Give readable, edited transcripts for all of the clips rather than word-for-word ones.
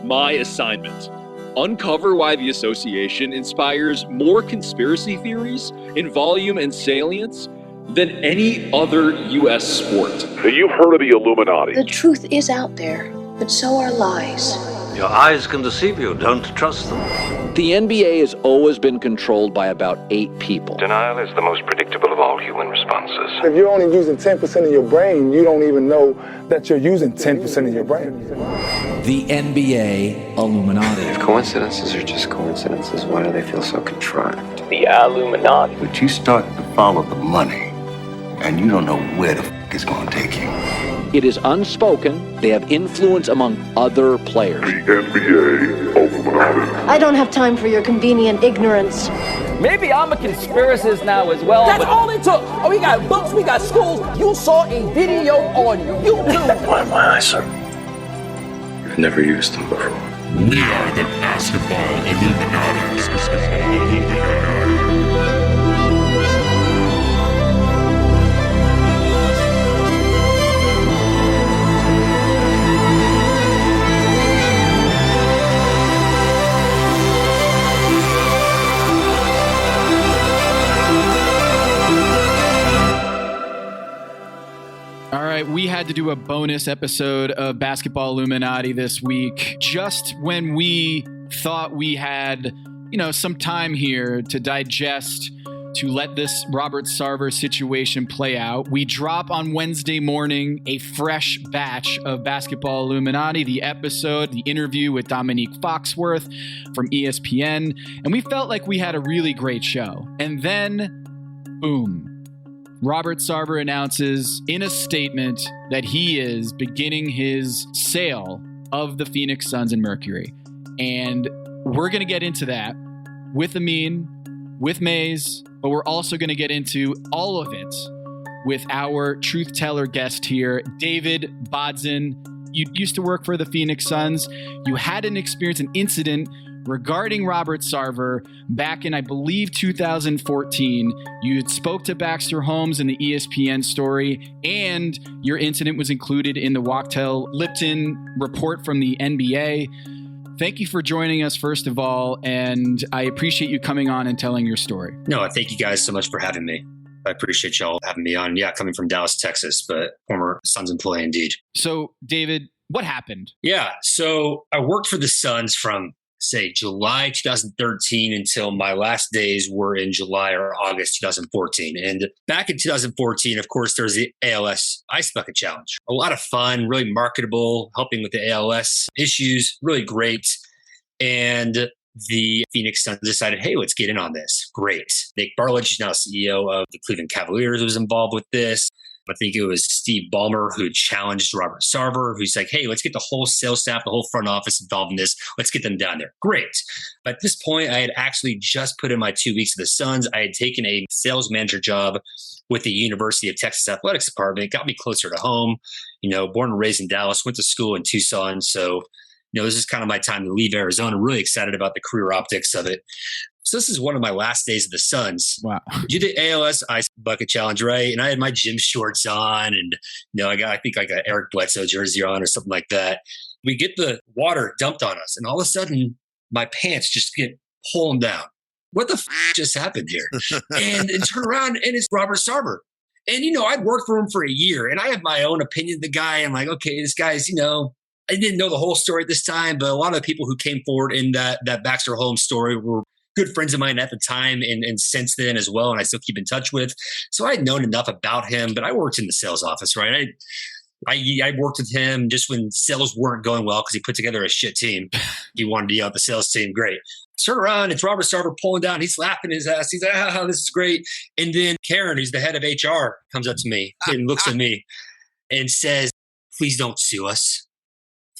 my assignment. Uncover why the association inspires more conspiracy theories in volume and salience than any other U.S. sport. Now, you've heard of the Illuminati. The truth is out there, but so are lies. Your eyes can deceive you. Don't trust them. The NBA has always been controlled by about 8 people. Denial is the most predictable of all human responses. If you're only using 10% of your brain, you don't even know that you're using 10% of your brain. The NBA Illuminati. If coincidences are just coincidences, why do they feel so contrived? The Illuminati. But you start to follow the money, and you don't know where the it's going to take you. It is unspoken. They have influence among other players. The NBA Illuminati. I don't have time for your convenient ignorance. Maybe I'm a conspiracist now as well. That's all it took. Oh, we got books, we got schools. You saw a video on YouTube. Why my eyes, sir? You've never used them before. We are the Basketball Illuminati. All right, we had to do a bonus episode of Basketball Illuminati this week, just when we thought we had, some time here to digest, to let this Robert Sarver situation play out. We drop on Wednesday morning a fresh batch of Basketball Illuminati, the episode, the interview with Dominique Foxworth from ESPN, and we felt like we had a really great show. And then, boom. Robert Sarver announces in a statement that he is beginning his sale of the Phoenix Suns and Mercury. And we're going to get into that with Amin, with Maze, but we're also going to get into all of it with our truth teller guest here, David Bodzin. You used to work for the Phoenix Suns. You had an incident regarding Robert Sarver back in, I believe, 2014. You had spoke to Baxter Holmes in the ESPN story, and your incident was included in the Wachtell Lipton report from the NBA. Thank you for joining us, first of all, and I appreciate you coming on and telling your story. No, thank you guys so much for having me. I appreciate y'all having me on. Yeah, coming from Dallas, Texas, but former Suns employee indeed. So, David, what happened? Yeah, so I worked for the Suns from July 2013 until my last days were in July or August 2014. And back in 2014, of course, there's the ALS Ice Bucket Challenge. A lot of fun, really marketable, helping with the ALS issues, really great. And the Phoenix Suns decided, hey, let's get in on this. Great. Nick Barlage is now CEO of the Cleveland Cavaliers, was involved with this. I think it was Steve Ballmer who challenged Robert Sarver, who's like, hey, let's get the whole sales staff, the whole front office involved in this. Let's get them down there. Great. But at this point, I had actually just put in my 2 weeks of the Suns. I had taken a sales manager job with the University of Texas Athletics Department. Got me closer to home. Born and raised in Dallas, went to school in Tucson. So, this is kind of my time to leave Arizona. Really excited about the career optics of it. So this is one of my last days of the Suns. Wow. You did ALS Ice Bucket Challenge, right? And I had my gym shorts on and, I got, I think like an Eric Bledsoe jersey on or something like that. We get the water dumped on us and all of a sudden my pants just get pulled down. What the just happened here? and turn around and it's Robert Sarver. And, I'd worked for him for a year and I have my own opinion of the guy. I'm like, okay, this guy's, I didn't know the whole story at this time, but a lot of the people who came forward in that Baxter Holmes story were good friends of mine at the time and since then as well, and I still keep in touch with. So I had known enough about him, but I worked in the sales office, right? I worked with him just when sales weren't going well because he put together a shit team. He wanted to yell at the sales team. Great. Turn around, it's Robert Sarver pulling down. He's laughing his ass. He's like, this is great. And then Karen, who's the head of HR, comes up to me and looks at me and says, please don't sue us.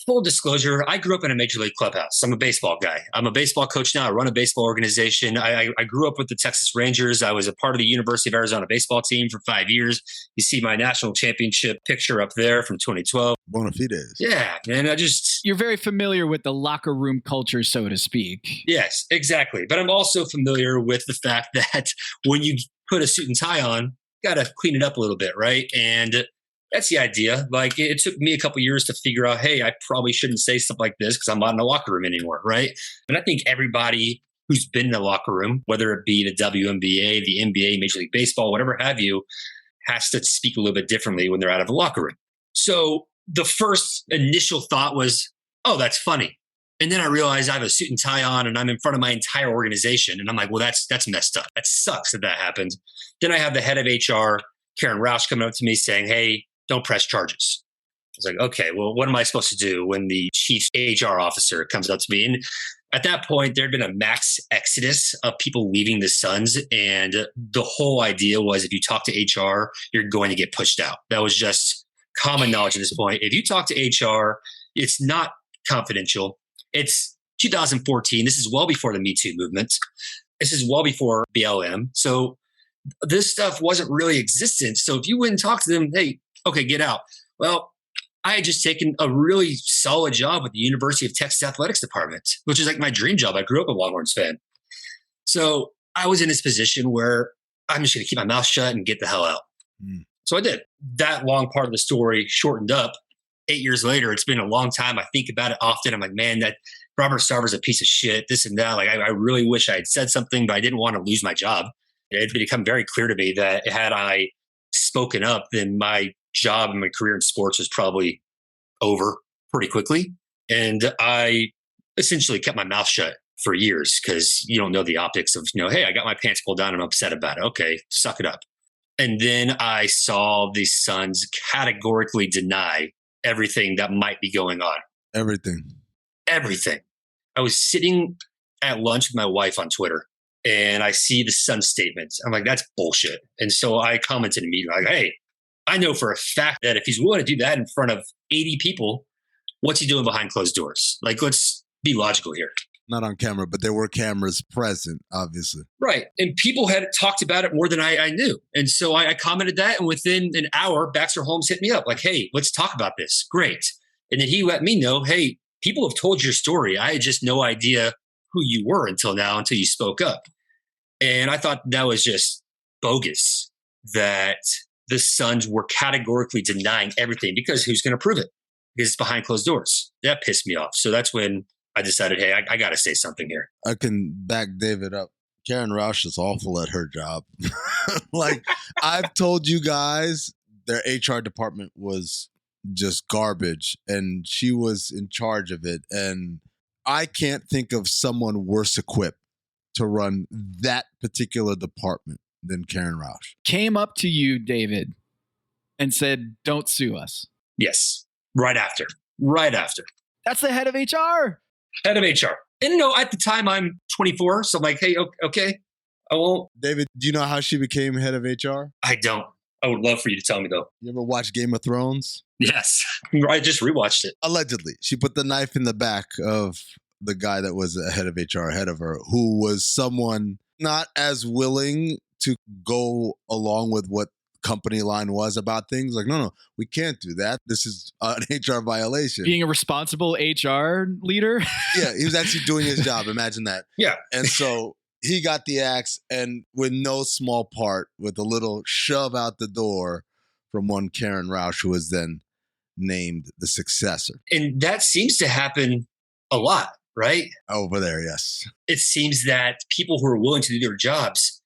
Full disclosure, I grew up in a major league clubhouse. I'm a baseball guy. I'm a baseball coach now. I run a baseball organization. I grew up with the Texas Rangers. I was a part of the University of Arizona baseball team for 5 years. You see my national championship picture up there from 2012. Bona fides. Yeah, man. You're very familiar with the locker room culture, so to speak. Yes, exactly. But I'm also familiar with the fact that when you put a suit and tie on, you got to clean it up a little bit, right? And that's the idea. Like it took me a couple years to figure out, hey, I probably shouldn't say stuff like this because I'm not in the locker room anymore, right? And I think everybody who's been in the locker room, whether it be the WNBA, the NBA, Major League Baseball, whatever have you, has to speak a little bit differently when they're out of the locker room. So the first initial thought was, oh, that's funny. And then I realized I have a suit and tie on and I'm in front of my entire organization. And I'm like, well, that's messed up. That sucks that happened. Then I have the head of HR, Karen Roush, coming up to me saying, hey, don't press charges. I was like, okay, well, what am I supposed to do when the chief HR officer comes up to me? And at that point, there had been a max exodus of people leaving the Suns. And the whole idea was if you talk to HR, you're going to get pushed out. That was just common knowledge at this point. If you talk to HR, it's not confidential. It's 2014. This is well before the Me Too movement. This is well before BLM. So this stuff wasn't really existent. So if you wouldn't talk to them, hey, okay, get out. Well, I had just taken a really solid job with the University of Texas Athletics Department, which is like my dream job. I grew up a Longhorns fan. So I was in this position where I'm just going to keep my mouth shut and get the hell out. So I did. That long part of the story shortened up. 8 years later, it's been a long time. I think about it often. I'm like, man, that Robert Sarver's a piece of shit, this and that. Like, I really wish I had said something, but I didn't want to lose my job. It had become very clear to me that had I spoken up, then my job and my career in sports was probably over pretty quickly. And I essentially kept my mouth shut for years because you don't know the optics of, hey, I got my pants pulled down and I'm upset about it. Okay, suck it up. And then I saw the Suns categorically deny everything that might be going on. Everything. I was sitting at lunch with my wife on Twitter and I see the Suns statement. I'm like, that's bullshit. And so I commented immediately, like, hey, I know for a fact that if he's willing to do that in front of 80 people, what's he doing behind closed doors? Like, let's be logical here. Not on camera, but there were cameras present, obviously. Right. And people had talked about it more than I knew. And so I commented that. And within an hour, Baxter Holmes hit me up like, hey, let's talk about this. Great. And then he let me know, hey, people have told your story. I had just no idea who you were until you spoke up. And I thought that was just bogus that the Suns were categorically denying everything because who's going to prove it? Because it's behind closed doors. That pissed me off. So that's when I decided, hey, I got to say something here. I can back David up. Karen Roush is awful at her job. Like, I've told you guys, their HR department was just garbage, and she was in charge of it. And I can't think of someone worse equipped to run that particular department than Karen Roush. Came up to you, David, and said, don't sue us. Yes. Right after. That's the head of HR. Head of HR. And at the time I'm 24, so I'm like, hey, okay, I won't. David, do you know how she became head of HR? I don't. I would love for you to tell me, though. You ever watch Game of Thrones? Yes. I just rewatched it. Allegedly. She put the knife in the back of the guy that was the head of HR ahead of her, who was someone not as willing to go along with what company line was about things. Like, no, we can't do that. This is an HR violation. Being a responsible HR leader? Yeah, he was actually doing his job. Imagine that. Yeah. And so he got the axe, and with no small part, with a little shove out the door from one Karen Roush, who was then named the successor. And that seems to happen a lot, right? Over there, yes. It seems that people who are willing to do their jobs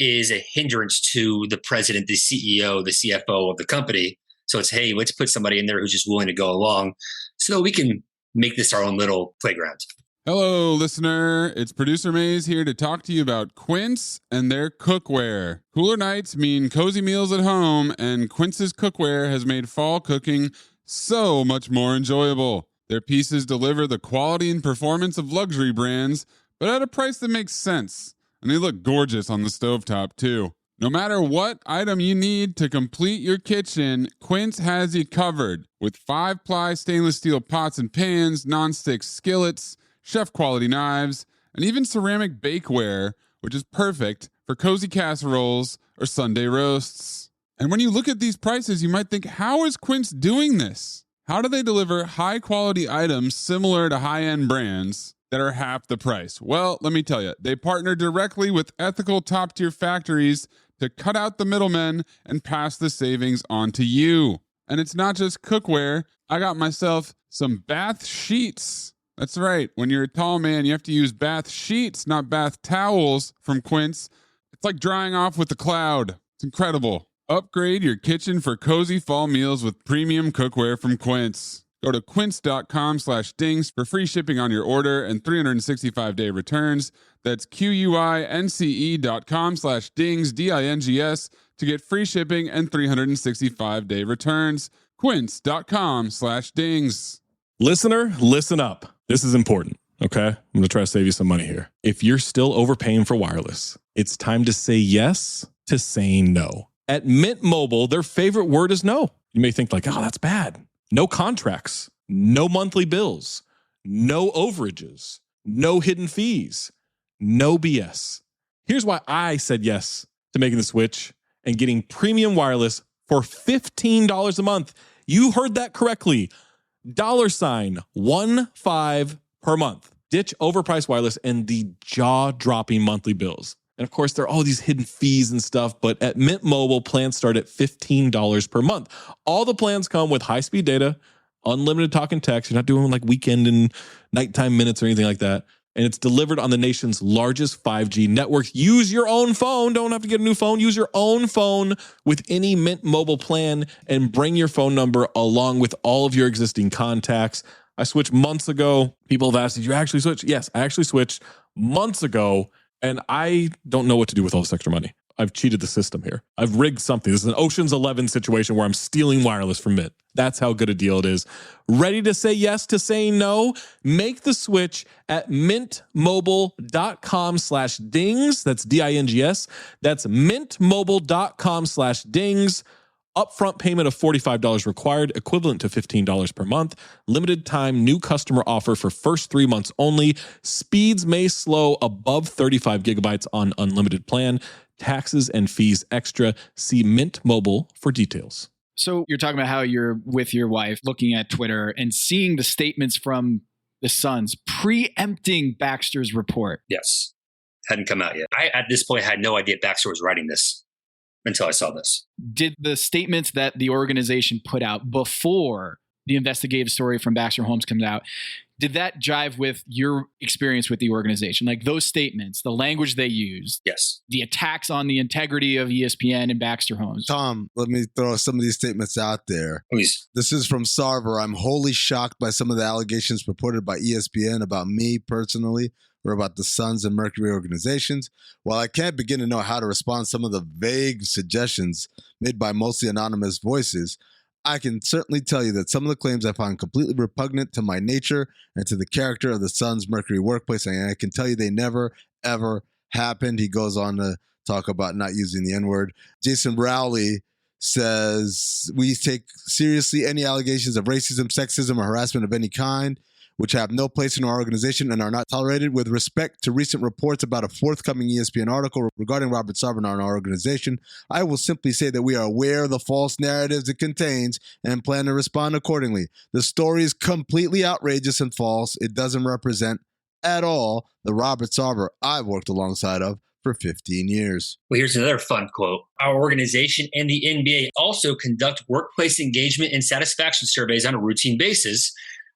is a hindrance to the president, the CEO, the CFO of the company. So it's, hey, let's put somebody in there who's just willing to go along so we can make this our own little playground. Hello, listener. It's Producer Maze here to talk to you about Quince and their cookware. Cooler nights mean cozy meals at home, and Quince's cookware has made fall cooking so much more enjoyable. Their pieces deliver the quality and performance of luxury brands, but at a price that makes sense. And they look gorgeous on the stovetop, too. No matter what item you need to complete your kitchen, Quince has you covered. With 5-ply stainless steel pots and pans, nonstick skillets, chef-quality knives, and even ceramic bakeware, which is perfect for cozy casseroles or Sunday roasts. And when you look at these prices, you might think, how is Quince doing this? How do they deliver high-quality items similar to high-end brands that are half the price? Well, let me tell you, they partner directly with ethical top-tier factories to cut out the middlemen and pass the savings on to you. And it's not just cookware. I got myself some bath sheets. That's right. When you're a tall man, you have to use bath sheets, not bath towels from Quince. It's like drying off with the cloud. It's incredible. Upgrade your kitchen for cozy fall meals with premium cookware from Quince. Go to quince.com/dings for free shipping on your order and 365-day returns. That's QUINCE.com/dings, DINGS, to get free shipping and 365-day returns. Quince.com/dings. Listener, listen up. This is important, okay? I'm going to try to save you some money here. If you're still overpaying for wireless, it's time to say yes to saying no. At Mint Mobile, their favorite word is no. You may think like, oh, that's bad. No contracts, no monthly bills, no overages, no hidden fees, no BS. Here's why I said yes to making the switch and getting premium wireless for $15 a month. You heard that correctly. $15 per month. Ditch overpriced wireless and the jaw-dropping monthly bills. And of course, there are all these hidden fees and stuff, but at Mint Mobile, plans start at $15 per month. All the plans come with high-speed data, unlimited talk and text. You're not doing like weekend and nighttime minutes or anything like that. And it's delivered on the nation's largest 5G network. Use your own phone. Don't have to get a new phone. Use your own phone with any Mint Mobile plan and bring your phone number along with all of your existing contacts. I switched months ago. People have asked, did you actually switch? Yes, I actually switched months ago. And I don't know what to do with all this extra money. I've cheated the system here. I've rigged something. This is an Ocean's 11 situation where I'm stealing wireless from Mint. That's how good a deal it is. Ready to say yes to saying no? Make the switch at mintmobile.com/dings. That's DINGS. That's mintmobile.com/dings. Upfront payment of $45 required, equivalent to $15 per month. Limited time new customer offer for first 3 months only. Speeds may slow above 35 gigabytes on unlimited plan. Taxes and fees extra. See Mint Mobile for details. So you're talking about how you're with your wife looking at Twitter and seeing the statements from the Suns preempting Baxter's report. Yes. Hadn't come out yet. I, at this point, had no idea Baxter was writing this until I saw this. Did the statements that the organization put out before the investigative story from Baxter Holmes comes out, did that jive with your experience with the organization? Like those statements, the language they used, yes, the attacks on the integrity of ESPN and Baxter Holmes. Tom, let me throw some of these statements out there. Please. This is from Sarver. I'm wholly shocked by some of the allegations purported by ESPN about me personally or about the Suns and Mercury organizations. While I can't begin to know how to respond to some of the vague suggestions made by mostly anonymous voices, I can certainly tell you that some of the claims I find completely repugnant to my nature and to the character of the Suns Mercury workplace, and I can tell you they never, ever happened. He goes on to talk about not using the N-word. Jason Rowley says, we take seriously any allegations of racism, sexism, or harassment of any kind, which have no place in our organization and are not tolerated. With respect to recent reports about a forthcoming ESPN article regarding Robert Sarver and our organization, I will simply say that we are aware of the false narratives it contains and plan to respond accordingly. The story is completely outrageous and false. It doesn't represent at all the Robert Sarver I've worked alongside of for 15 years. Well, here's another fun quote. Our organization and the NBA also conduct workplace engagement and satisfaction surveys on a routine basis.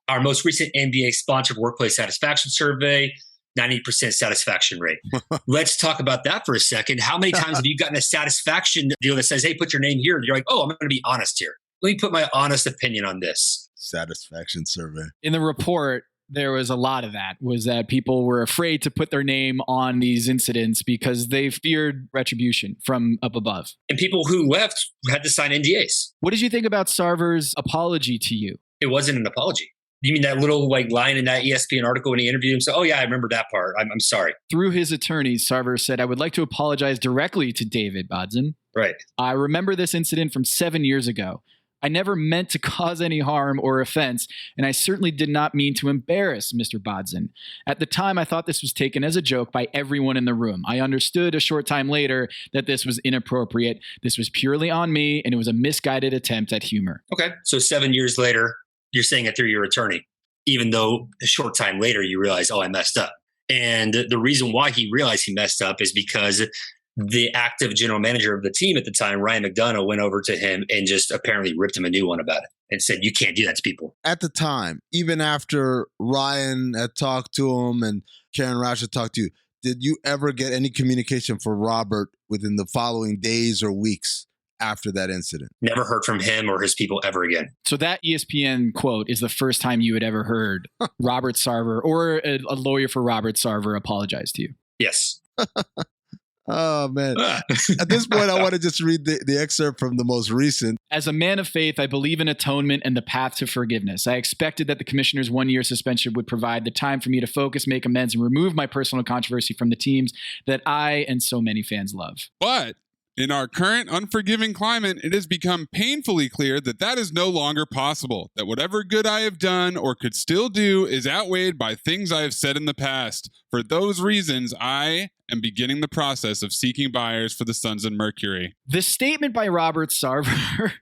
Our most recent NBA-sponsored workplace satisfaction survey, 90% satisfaction rate. Let's talk about that for a second. How many times have you gotten a satisfaction deal that says, hey, put your name here? And you're like, oh, I'm going to be honest here. Let me put my honest opinion on this. Satisfaction survey. In the report, there was a lot of that, was that people were afraid to put their name on these incidents because they feared retribution from up above. And people who left had to sign NDAs. What did you think about Sarver's apology to you? It wasn't an apology. You mean that little line in that ESPN article when he interviewed him? So, oh yeah, I remember that part. I'm sorry. Through his attorneys, Sarver said, I would like to apologize directly to David Bodzin. Right. I remember this incident from 7 years ago. I never meant to cause any harm or offense, and I certainly did not mean to embarrass Mr. Bodzin. At the time, I thought this was taken as a joke by everyone in the room. I understood a short time later that this was inappropriate. This was purely on me, and it was a misguided attempt at humor. Okay. So 7 years later, you're saying it through your attorney, even though a short time later you realize, oh, I messed up. And the reason why he realized he messed up is because the active general manager of the team at the time, Ryan McDonough, went over to him and just apparently ripped him a new one about it and said, you can't do that to people. At the time, even after Ryan had talked to him and Karen Roush had talked to you, did you ever get any communication for Robert within the following days or weeks after that incident? Never heard from him or his people ever again. So that ESPN quote is the first time you had ever heard Robert Sarver or a lawyer for Robert Sarver apologize to you. Yes. Oh, man. At this point, I want to just read the excerpt from the most recent. As a man of faith, I believe in atonement and the path to forgiveness. I expected that the commissioner's 1-year suspension would provide the time for me to focus, make amends, and remove my personal controversy from the teams that I and so many fans love. But in our current unforgiving climate, it has become painfully clear that that is no longer possible, that whatever good I have done or could still do is outweighed by things I have said in the past. For those reasons, I am beginning the process of seeking buyers for the Suns and Mercury. The statement by Robert Sarver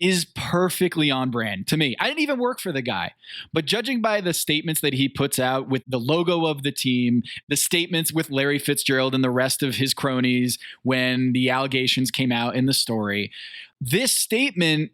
is perfectly on brand to me. I didn't even work for the guy, but judging by the statements that he puts out with the logo of the team, the statements with Larry Fitzgerald and the rest of his cronies when the allegations came out in the story, this statement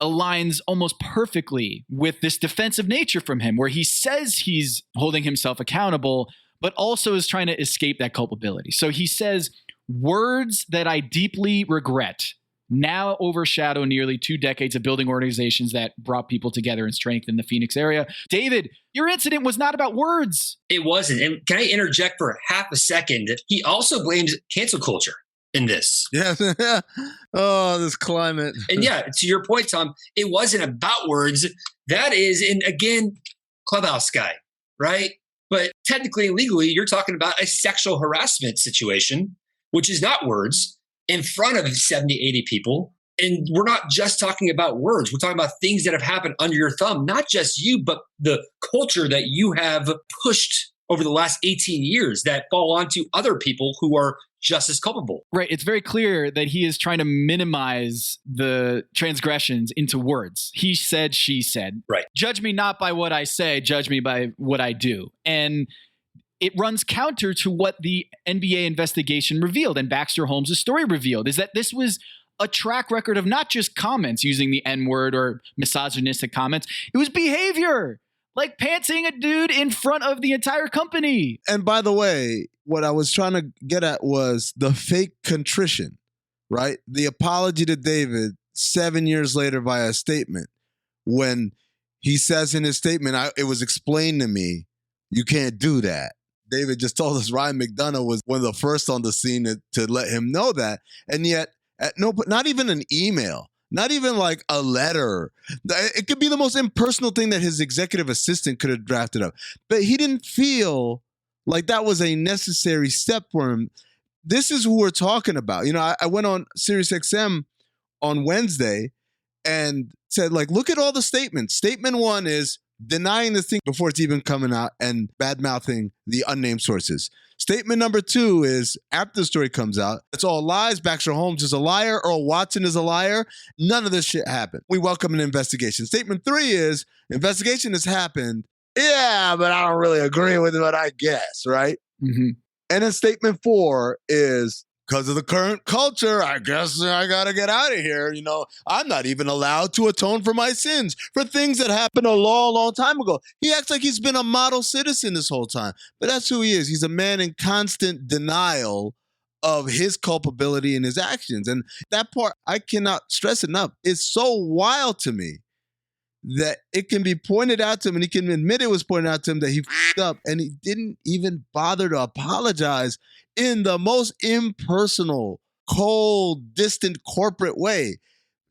aligns almost perfectly with this defensive nature from him, where he says he's holding himself accountable, but also is trying to escape that culpability. So he says, words that I deeply regret now overshadow nearly 2 decades of building organizations that brought people together and strengthened the Phoenix area. David, your incident was not about words. It wasn't. And can I interject for half a second? He also blames cancel culture in this. Yeah. Oh, this climate. And yeah, to your point, Tom, it wasn't about words. That is, and again, clubhouse guy, right? But technically and legally, you're talking about a sexual harassment situation, which is not words, in front of 70, 80 people. And we're not just talking about words. We're talking about things that have happened under your thumb, not just you, but the culture that you have pushed over the last 18 years that fall onto other people who are just as culpable. Right. It's very clear that he is trying to minimize the transgressions into words. He said, she said. Right. Judge me not by what I say, judge me by what I do. And it runs counter to what the NBA investigation revealed and Baxter Holmes' story revealed, is that this was a track record of not just comments using the N-word or misogynistic comments. It was behavior, like pantsing a dude in front of the entire company. And by the way, what I was trying to get at was the fake contrition, right? The apology to David 7 years later via a statement, when he says in his statement, it was explained to me, you can't do that. David just told us Ryan McDonough was one of the first on the scene to let him know that. And yet, not even an email, not even like a letter. It could be the most impersonal thing that his executive assistant could have drafted up. But he didn't feel like that was a necessary step for him. This is who we're talking about. You know, I went on SiriusXM on Wednesday and said, like, look at all the statements. Statement 1 is denying the thing before it's even coming out and bad-mouthing the unnamed sources. Statement number 2 is, after the story comes out, it's all lies. Baxter Holmes is a liar. Earl Watson is a liar. None of this shit happened. We welcome an investigation. Statement 3 is, investigation has happened. Yeah, but I don't really agree with what I guess, right? Mm-hmm. And then statement 4 is, because of the current culture, I guess I got to get out of here. You know, I'm not even allowed to atone for my sins for things that happened a long, long time ago. He acts like he's been a model citizen this whole time. But that's who he is. He's a man in constant denial of his culpability and his actions. And that part, I cannot stress enough. It's so wild to me that it can be pointed out to him, and he can admit it was pointed out to him that he f***ed up, and he didn't even bother to apologize in the most impersonal, cold, distant corporate way.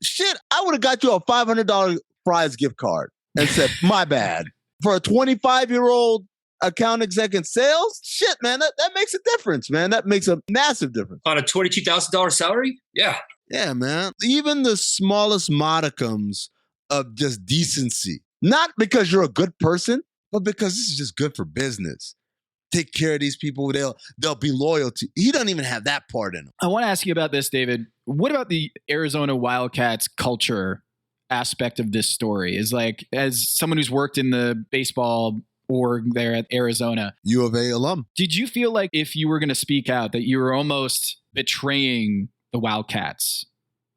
Shit, I would have got you a $500 Fry's gift card and said, my bad. For a 25-year-old account exec in sales, shit, man, that makes a difference, man. That makes a massive difference. On a $22,000 salary? Yeah. Yeah, man. Even the smallest modicums of just decency. Not because you're a good person, but because this is just good for business. Take care of these people. They'll be loyal to. He doesn't even have that part in him. I want to ask you about this, David. What about the Arizona Wildcats culture aspect of this story? Is like, as someone who's worked in the baseball org there at Arizona. U of A alum. Did you feel like if you were going to speak out that you were almost betraying the Wildcats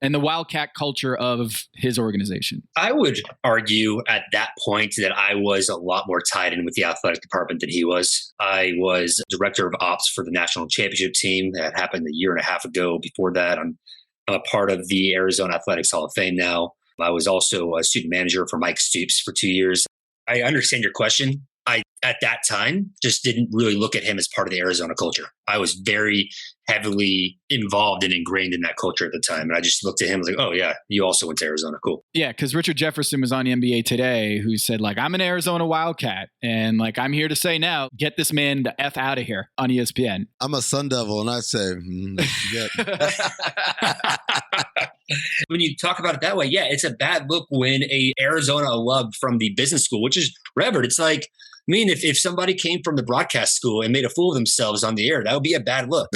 and the Wildcat culture of his organization? I would argue at that point that I was a lot more tied in with the athletic department than he was. I was director of ops for the national championship team. That happened a year and a half ago. Before that, I'm a part of the Arizona Athletics Hall of Fame now. I was also a student manager for Mike Stoops for 2 years. I understand your question. I, at that time, just didn't really look at him as part of the Arizona culture. I was very heavily involved and ingrained in that culture at the time. And I just looked at him and was like, oh, yeah, you also went to Arizona. Cool. Yeah, because Richard Jefferson was on the NBA Today who said, like, I'm an Arizona Wildcat. And, like, I'm here to say now, get this man the F out of here on ESPN. I'm a Sun Devil, and I say, When you talk about it that way, yeah, it's a bad look when a Arizona alum from the business school, which is Robert, it's like, I mean, if somebody came from the broadcast school and made a fool of themselves on the air, that would be a bad look.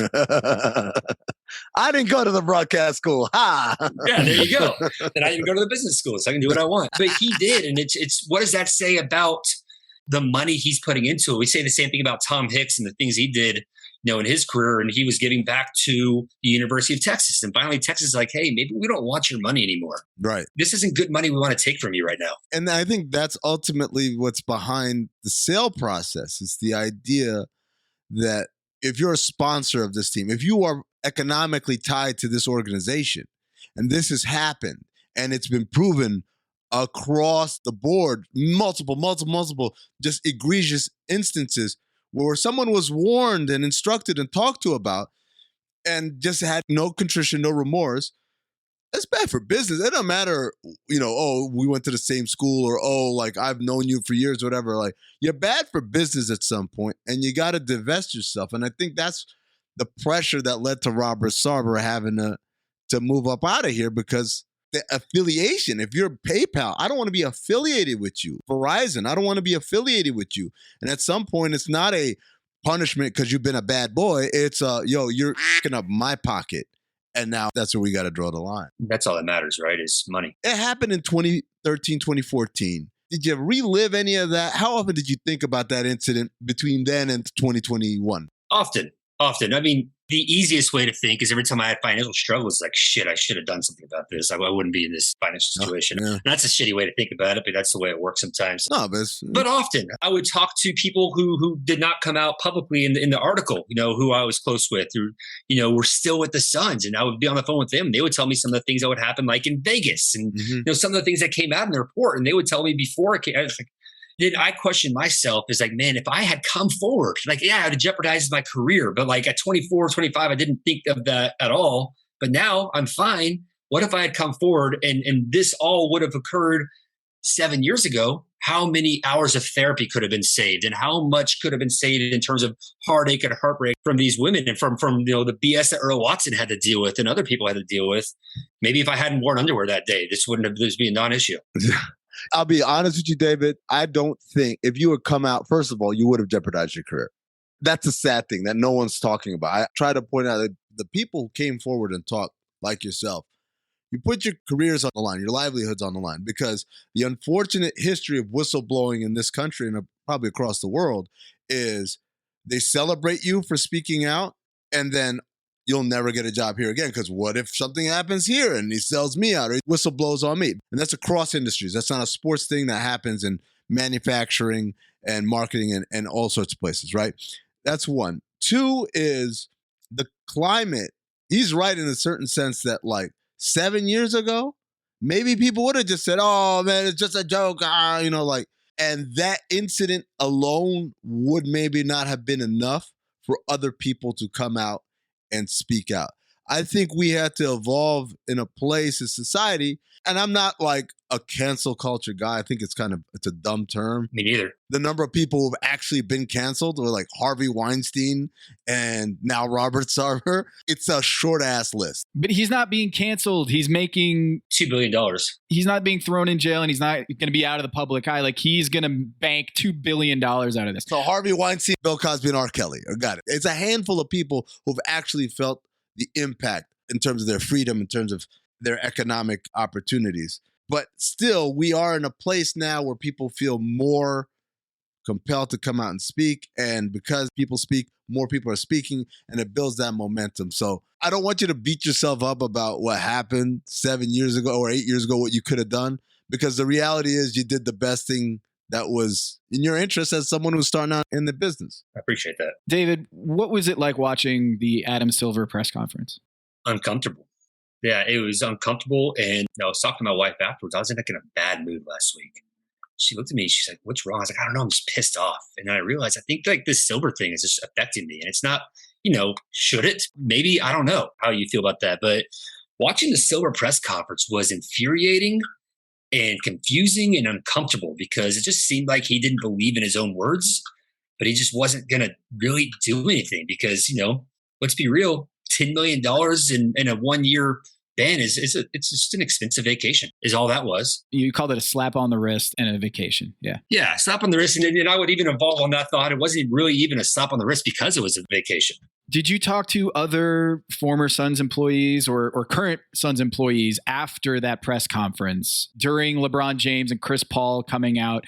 I didn't go to the broadcast school. Ha! Yeah, there you go. And I didn't go to the business school, so I can do what I want. But he did, and it's what does that say about the money he's putting into it? We say the same thing about Tom Hicks and the things he did, in his career, and he was getting back to the University of Texas. And finally, Texas is like, hey, maybe we don't want your money anymore. Right. This isn't good money we want to take from you right now. And I think that's ultimately what's behind the sale process. It's the idea that if you're a sponsor of this team, if you are economically tied to this organization, and this has happened, and it's been proven across the board, multiple, just egregious instances where someone was warned and instructed and talked to about and just had no contrition, no remorse, that's bad for business. It doesn't matter, oh, we went to the same school or, oh, like I've known you for years, whatever. Like you're bad for business at some point and you got to divest yourself. And I think that's the pressure that led to Robert Sarver having to move up out of here because the affiliation, if you're PayPal, I don't want to be affiliated with you. Verizon, I don't want to be affiliated with you. And at some point, it's not a punishment because you've been a bad boy. It's, you're f***ing up my pocket. And now that's where we got to draw the line. That's all that matters, right, is money. It happened in 2013, 2014. Did you relive any of that? How often did you think about that incident between then and 2021? Often. I mean, the easiest way to think is every time I had financial struggles, like, shit, I should have done something about this. I wouldn't be in this financial situation. Yeah. That's a shitty way to think about it, but that's the way it works sometimes. No, but often I would talk to people who did not come out publicly in the article, who I was close with, who, were still with the Suns. And I would be on the phone with them. They would tell me some of the things that would happen, like in Vegas and, some of the things that came out in the report. And they would tell me before it came, I was like, then I questioned myself is like, man, if I had come forward, like, yeah, I would have jeopardized my career. But like at 24, 25, I didn't think of that at all. But now I'm fine. What if I had come forward and this all would have occurred 7 years ago? How many hours of therapy could have been saved? And how much could have been saved in terms of heartache and heartbreak from these women and from the BS that Earl Watson had to deal with and other people had to deal with? Maybe if I hadn't worn underwear that day, this be a non-issue. I'll be honest with you, David. I don't think if you had come out, first of all, you would have jeopardized your career. That's a sad thing that no one's talking about. I try to point out that the people who came forward and talked like yourself, you put your careers on the line, your livelihoods on the line, because the unfortunate history of whistleblowing in this country and probably across the world is they celebrate you for speaking out and then you'll never get a job here again because what if something happens here and he sells me out or he whistleblows on me? And that's across industries. That's not a sports thing that happens in manufacturing and marketing and all sorts of places, right? That's one. Two is the climate. He's right in a certain sense that like 7 years ago, maybe people would have just said, oh man, it's just a joke. And that incident alone would maybe not have been enough for other people to come out and speak out. I think we had to evolve in a place in society, and I'm not like a cancel culture guy. I think it's a dumb term. Me neither. The number of people who've actually been canceled were like Harvey Weinstein and now Robert Sarver. It's a short ass list. But he's not being canceled. He's making $2 billion. He's not being thrown in jail and he's not going to be out of the public eye. Like he's going to bank $2 billion out of this. So Harvey Weinstein, Bill Cosby, and R. Kelly. Got it. It's a handful of people who've actually felt the impact in terms of their freedom, in terms of their economic opportunities. But still, we are in a place now where people feel more compelled to come out and speak. And because people speak, more people are speaking, and it builds that momentum. So I don't want you to beat yourself up about what happened 7 years ago or 8 years ago, what you could have done, because the reality is you did the best thing that was in your interest as someone who's starting out in the business. I appreciate that. David, what was it like watching the Adam Silver press conference? Uncomfortable. Yeah, it was uncomfortable. And I was talking to my wife afterwards. I was in a bad mood last week. She looked at me. She's like, "What's wrong?" I was like, "I don't know. I'm just pissed off." And then I realized I think this Silver thing is just affecting me. And it's not, should it? Maybe, I don't know how you feel about that. But watching the Silver press conference was infuriating and confusing and uncomfortable because it just seemed like he didn't believe in his own words, but he just wasn't going to really do anything because, let's be real, $10 million in a 1 year ban it's just an expensive vacation is all that was. You called it a slap on the wrist and a vacation. Yeah. Yeah. Slap on the wrist. And I would even evolve on that thought. It wasn't really even a slap on the wrist because it was a vacation. Did you talk to other former Suns employees or current Suns employees after that press conference during LeBron James and Chris Paul coming out?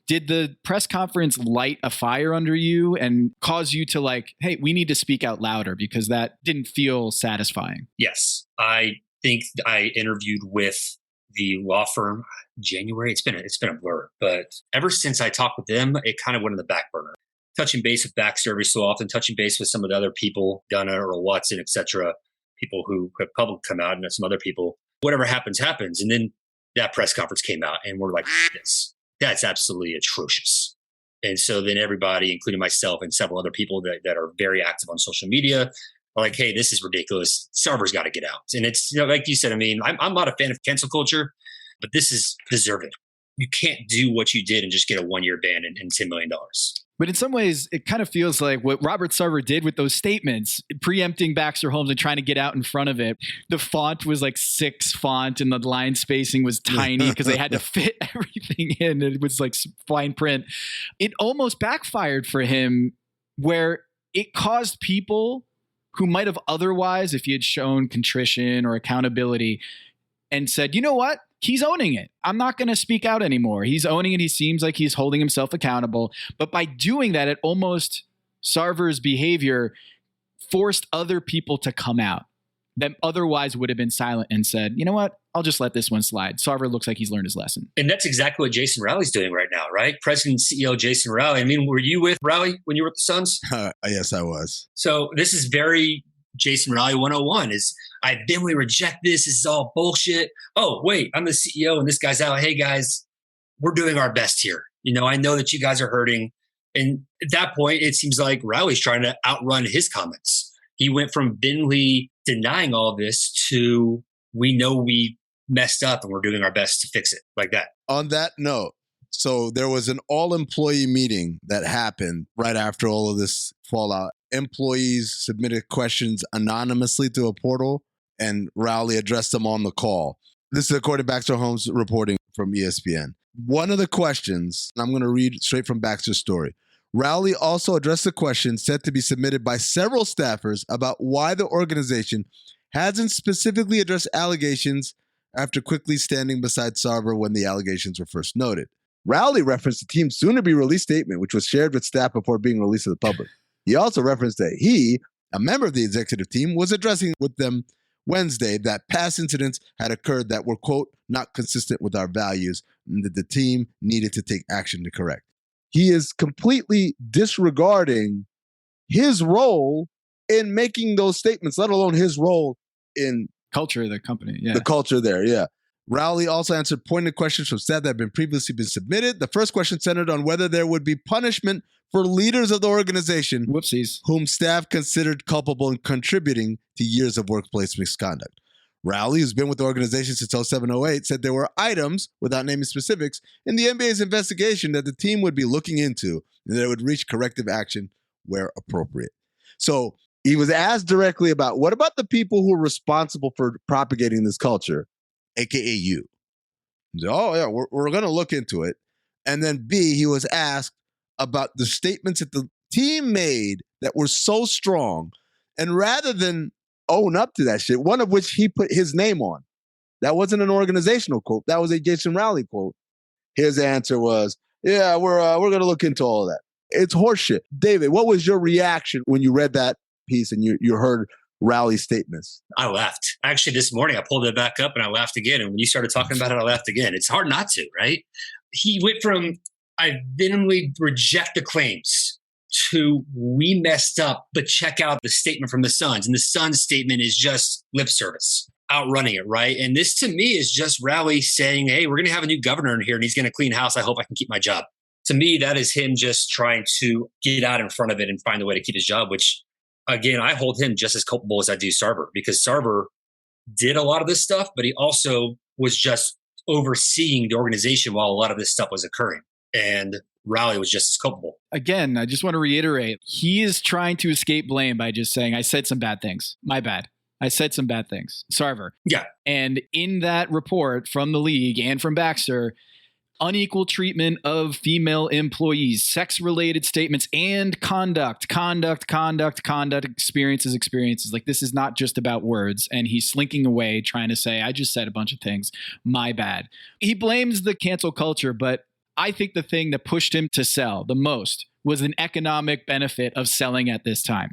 Did the press conference light a fire under you and cause you to hey, we need to speak out louder because that didn't feel satisfying? Yes. I think I interviewed with the law firm January. It's been a blur, but ever since I talked with them, it kind of went on the back burner. Touching base with Baxter every so often, touching base with some of the other people, Dunna or Watson, etc., people who have public come out and some other people. Whatever happens, happens. And then that press conference came out and we're like, that's absolutely atrocious. And so then everybody, including myself and several other people that are very active on social media, are like, hey, this is ridiculous. Sarver's got to get out. And it's, like you said, I'm not a fan of cancel culture, but this is deserving. You can't do what you did and just get a 1 year ban and $10 million. But in some ways, it kind of feels like what Robert Sarver did with those statements, preempting Baxter Holmes and trying to get out in front of it. The font was 6 font and the line spacing was tiny because they had to fit everything in. It was fine print. It almost backfired for him where it caused people who might have otherwise, if he had shown contrition or accountability and said, you know what? He's owning it. I'm not going to speak out anymore. He's owning it. He seems like he's holding himself accountable. But by doing that, it almost Sarver's behavior forced other people to come out that otherwise would have been silent and said, you know what? I'll just let this one slide. Sarver looks like he's learned his lesson. And that's exactly what Jason Rowley's doing right now, right? President and CEO Jason Rowley. Were you with Rowley when you were at the Suns? Yes, I was. So this is very Jason Rowley 101 is I vehemently reject this. This is all bullshit. Oh, wait, I'm the CEO and this guy's out. Hey, guys, we're doing our best here. I know that you guys are hurting. And at that point, it seems like Rowley's trying to outrun his comments. He went from vehemently denying all this to we know we messed up and we're doing our best to fix it like that. On that note, so there was an all-employee meeting that happened right after all of this fallout. Employees submitted questions anonymously to a portal, and Rowley addressed them on the call. This is according to Baxter Holmes reporting from ESPN. One of the questions, and I'm going to read straight from Baxter's story. Rowley also addressed the question said to be submitted by several staffers about why the organization hasn't specifically addressed allegations after quickly standing beside Sarver when the allegations were first noted. Rowley referenced the team's soon-to-be-released statement, which was shared with staff before being released to the public. He also referenced that he, a member of the executive team, was addressing with them Wednesday that past incidents had occurred that were, quote, not consistent with our values and that the team needed to take action to correct. He is completely disregarding his role in making those statements, let alone his role in culture of the company. Yeah. The culture there. Yeah. Rowley also answered pointed questions from staff that had previously been submitted. The first question centered on whether there would be punishment for leaders of the organization whom staff considered culpable in contributing to years of workplace misconduct. Rowley, who's been with the organization since 07-08, said there were items, without naming specifics, in the NBA's investigation that the team would be looking into and that it would reach corrective action where appropriate. So he was asked directly about, what about the people who are responsible for propagating this culture, a.k.a. you? He said, oh, yeah, we're going to look into it. And then B, he was asked about the statements that the team made that were so strong, and rather than own up to that shit, one of which he put his name on. That wasn't an organizational quote. That was a Jason Rowley quote. His answer was, Yeah, we're going to look into all of that. It's horseshit. David, what was your reaction when you read that piece and you heard Rowley's statements? I laughed. Actually, this morning I pulled it back up and I laughed again. And when you started talking about it, I laughed again. It's hard not to, right? He went from, I vehemently reject the claims, to we messed up, but check out the statement from the Suns. And the Suns statement is just lip service, outrunning it, right? And this to me is just Rowley saying, hey, we're going to have a new governor in here and he's going to clean house. I hope I can keep my job. To me, that is him just trying to get out in front of it and find a way to keep his job, which, again, I hold him just as culpable as I do Sarver, because Sarver did a lot of this stuff, but he also was just overseeing the organization while a lot of this stuff was occurring. And Rowley was just as culpable. Again, I just want to reiterate, he is trying to escape blame by just saying, I said some bad things. My bad. I said some bad things. Sarver. Yeah. And in that report from the league and from Baxter, unequal treatment of female employees, sex-related statements, and conduct, experiences. Like, this is not just about words. And he's slinking away trying to say, I just said a bunch of things. My bad. He blames the cancel culture, but I think the thing that pushed him to sell the most was an economic benefit of selling at this time,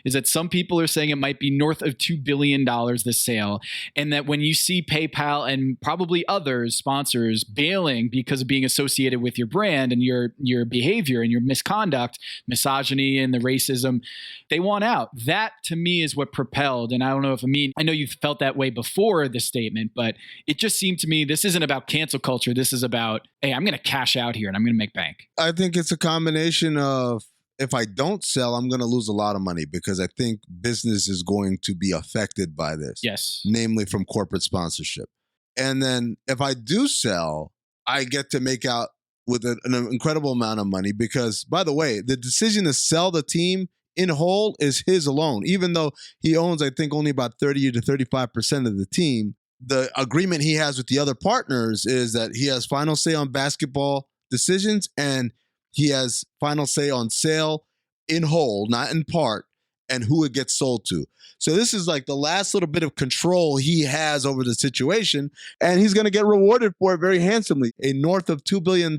is that some people are saying it might be north of $2 billion, this sale. And that when you see PayPal and probably others, sponsors, bailing because of being associated with your brand and your behavior and your misconduct, misogyny and the racism, they want out. That to me is what propelled. And I don't know if I know you felt that way before this statement, but it just seemed to me this isn't about cancel culture. This is about, hey, I'm going to cash out here and I'm going to make bank. I think it's a combination of, if I don't sell, I'm going to lose a lot of money because I think business is going to be affected by this. Yes. Namely from corporate sponsorship. And then if I do sell, I get to make out with an incredible amount of money because, by the way, the decision to sell the team in whole is his alone. Even though he owns, I think, only about 30 to 35% of the team, the agreement he has with the other partners is that he has final say on basketball decisions and he has final say on sale in whole, not in part, and who it gets sold to. So this is like the last little bit of control he has over the situation, and he's going to get rewarded for it very handsomely. A north of $2 billion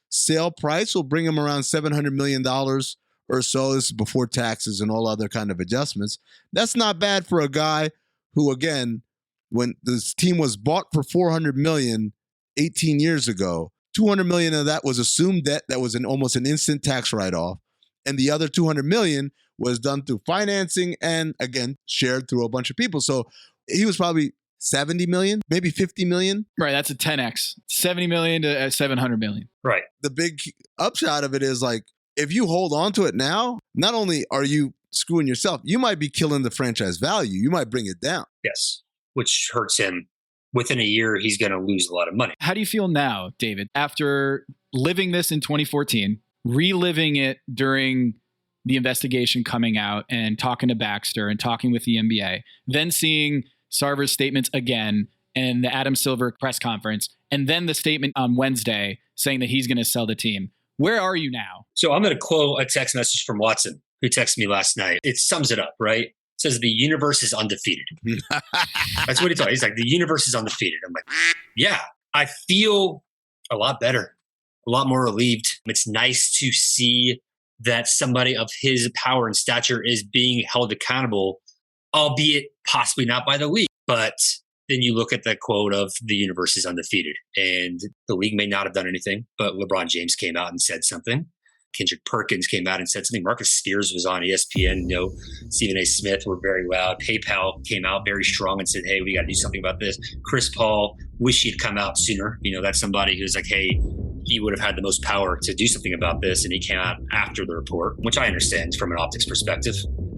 sale price will bring him around $700 million or so. This is before taxes and all other kind of adjustments. That's not bad for a guy who, again, when this team was bought for $400 million 18 years ago, $200 million of that was assumed debt that was almost an instant tax write-off. And the other $200 million was done through financing and, again, shared through a bunch of people. So he was probably 70 million, maybe 50 million. Right. That's a 10x, 70 million to 700 million. Right. The big upshot of it is, like, if you hold on to it now, not only are you screwing yourself, you might be killing the franchise value. You might bring it down. Yes. Which hurts him. Within a year, he's going to lose a lot of money. How do you feel now, David, after living this in 2014, reliving it during the investigation coming out and talking to Baxter and talking with the NBA, then seeing Sarver's statements again and the Adam Silver press conference, and then the statement on Wednesday saying that he's going to sell the team? Where are you now? So I'm going to quote a text message from Watson, who texted me last night. It sums it up, right? Says the universe is undefeated. That's what he told me. He's like, the universe is undefeated. I'm like, yeah, I feel a lot better, a lot more relieved. It's nice to see that somebody of his power and stature is being held accountable, albeit possibly not by the league. But then you look at the quote of the universe is undefeated, and the league may not have done anything, but LeBron James came out and said something. Kendrick Perkins came out and said something. Marcus Spears was on ESPN. Stephen A. Smith were very loud. PayPal came out very strong and said, hey, we got to do something about this. Chris Paul, wish he'd come out sooner. That's somebody who's like, hey, he would have had the most power to do something about this. And he came out after the report, which I understand from an optics perspective.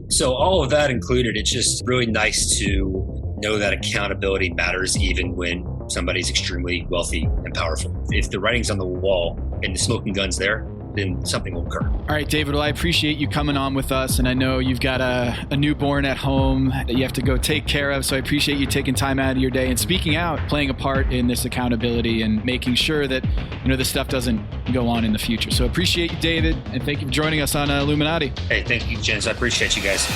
So all of that included, it's just really nice to know that accountability matters even when somebody's extremely wealthy and powerful. If the writing's on the wall and the smoking gun's there, then something will occur. All right, David, well, I appreciate you coming on with us. And I know you've got a newborn at home that you have to go take care of. So I appreciate you taking time out of your day and speaking out, playing a part in this accountability and making sure that, this stuff doesn't go on in the future. So appreciate you, David. And thank you for joining us on Illuminati. Hey, thank you, Jens. I appreciate you guys.